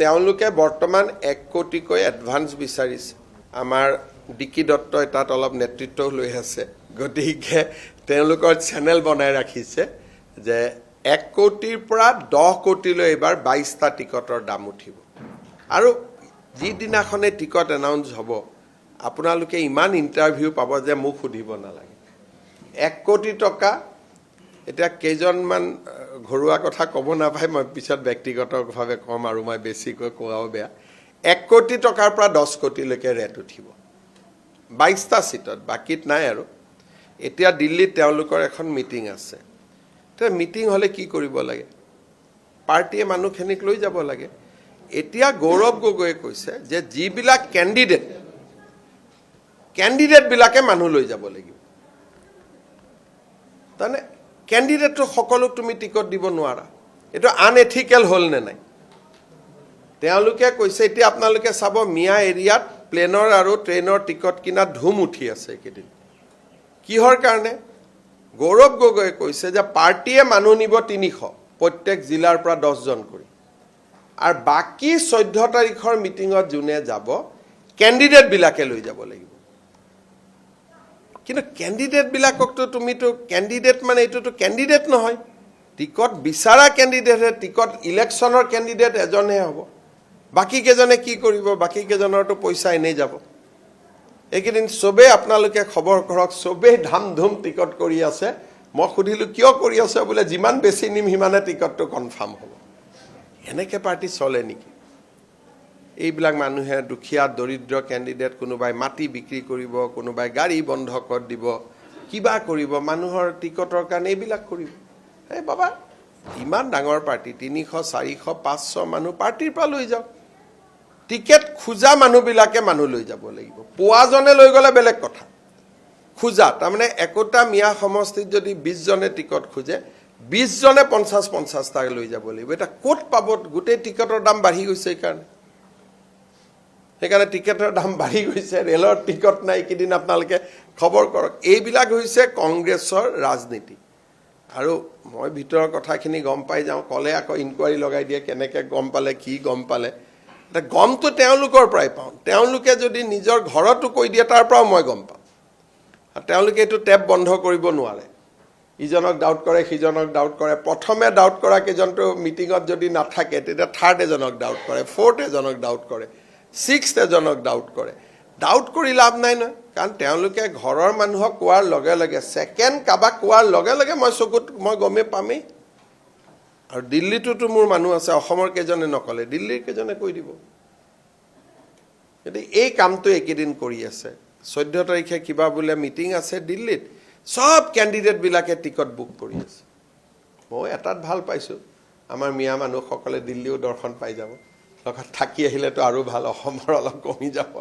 তেওঁলোকে বৰ্তমান 1 কোটিকৈ এডভান্স বিচাৰিছে আমাৰ ডিকি দত্তই তাত অলপ নেতৃত্ব লৈ আছে গতিকে তেওঁলোকৰ চেনেল বনাই ৰাখিছে যে 1 কোটিৰ পৰা 10 কোটিলৈ এবাৰ 22টা টিকটৰ দাম উঠিব আৰু যিদিনাখনে টিকট এনাউন্স হ'ব আপোনালোকে ইমান ইন্টাৰভিউ পাব যে মোক সুধিব নালাগে 1 কোটি টকা এটা কেইজনমান ঘৰুৱা কথা ক'ব নাপায় মই পিছত ব্যক্তিগতভাৱে কম আৰু মই বেছিকৈ কোৱাও বেয়া 1 কোটি টকাৰ পৰা 10 কোটিলৈকে ৰেট উঠিব 22টা সিটত বাকিত নাই আৰু এতিয়া দিল্লীত তেওঁলোকৰ এখন মিটিং আছে তে মিটিং হলে কি কৰিব লাগে পাৰ্টিয়ে মানুহখিনিক লৈ যাব লাগে এতিয়া গৌৰৱ গগৈয়ে কৈছে যে যিবিলাক কেণ্ডিডেট বিলাকে মানুহ লৈ যাব লাগিব তানে কেণ্ডিডেট সকলো তুমি টিকট দিব নোৱাৰা এটো আনএথিক্যাল হল নে নাই তেওঁলোকে কৈছে এতিয়া আপোনালোকে চাব মিয়া এৰিয়াত প্লেনৰ আৰু ট্ৰেইনৰ টিকট কিনা ধুম উঠি আছে কেদিন কিহৰ কাৰণে গৌৰৱ গগৈয়ে কৈছে যে পাৰ্টিয়ে মানুহ নিব 300 প্ৰত্যেক জিলাৰ পৰা 10 জন কৰি আৰু বাকি 14 তাৰিখৰ মিটিংত জুনে যাব কেণ্ডিডেট বিলাকে লৈ যাব লাগিব কিন্তু কেণ্ডিডেট বিলাককটো তুমিটো কেণ্ডিডেট মানে এটোটো কেণ্ডিডেট নহয় টিকট বিচাৰা কেণ্ডিডেটে টিকট ইলেকশনৰ কেণ্ডিডেট এজনে হ'ব বাকি কেজনে কি কৰিব বাকি কেজনৰটো পইচা এনে যাব একেদিন সবে আপোনালোকে খবৰ কৰক সবে ধামধুম টিকট কৰি আছে মই খুদিলো কিয় কৰি আছে বলে যিমান বেছি নিম হিমানে টিকটটো কনফাৰ্ম হ'ব এনেকে পাৰ্টি চলে নেকি এইবিলাক মানুহে দুখিয়া দৰিদ্ৰ কেণ্ডিডেট কোনোবাই মাটি বিক্ৰী কৰিব কোনোবাই গাড়ী বন্ধকত দিব কিবা কৰিব মানুহৰ টিকটৰ কাৰণে এইবিলাক কৰিব এই বাবা ইমান ডাঙৰ পাৰ্টি 300 400 500 মানুহ পাৰ্টিৰ পৰা লৈ যাও টিকেট খুজা মানুহবিলাকে মানুহ লৈ যাব লাগিব পোৱাজনে লৈ গলে বেলেগ কথা খুজা তাৰমানে একোটা মিয়া সমষ্টিত যদি 20 জনে টিকট খুজে 20 জনে 50 টা লৈ যাব লাগিব এটা কোট পাব গোটেই টিকটৰ দাম বাঢ়ি গৈছে সেইকাৰণে টিকেটৰ দাম বাঢ়ি গৈছে ৰেলৰ টিকট নাই কিদিন আপোনালোকে খবৰ কৰক এইবিলাক হৈছে কংগ্ৰেছৰ ৰাজনীতি আৰু মই ভিতৰৰ কথাখিনি গম পাই যাওঁ কলে আকৌ ইনকুৱাৰী লগাই দিয়ে কেনেকে গম পালে কি গম পালে এটা গমটো তেওঁলোকৰ পৰাই পাওঁ তেওঁলোকে যদি নিজৰ ঘৰতো কৈ দিয়ে তাৰ পৰাও মই গম পাওঁ আৰু তেওঁলোকে এটো টেপ বন্ধ কৰিব নোৱাৰে ইজনক ডাউট কৰে সিজনক ডাউট কৰে প্ৰথমে ডাউট কৰা কেজনটো মিটিংত যদি নাথাকে তেতিয়া থাৰ্ড এজনক ডাউট কৰে ফৰ্থ এজনক ডাউট কৰে 6th এজনক ডাউট কৰে ডাউট কৰি লাভ নাই ন কাৰণ তেওঁলোকে ঘৰৰ মানুহক কোৱাৰ লগে লগে সেকেন্ড কাবাক কোৱাৰ লগে লগে মই চকুত মই গমে পামেই আৰু দিল্লীতো মোৰ মানুহ আছে অসমৰ কেজনে নকলে দিল্লীৰ কেজনে কৈ দিব এতে এই কামটো একেদিন কৰি আছে 14 তাৰিখে কিবা বুলে মিটিং আছে দিল্লীত সব কেণ্ডিডেট বিলাকে টিকট বুক কৰি আছে মই এটাত ভাল পাইছো আমাৰ মিয়া মানুহ সকলে দিল্লীও দৰ্শন পাই যাব থাকি আহিলেতো আৰু ভাল অসমৰ অলপ কমি যাব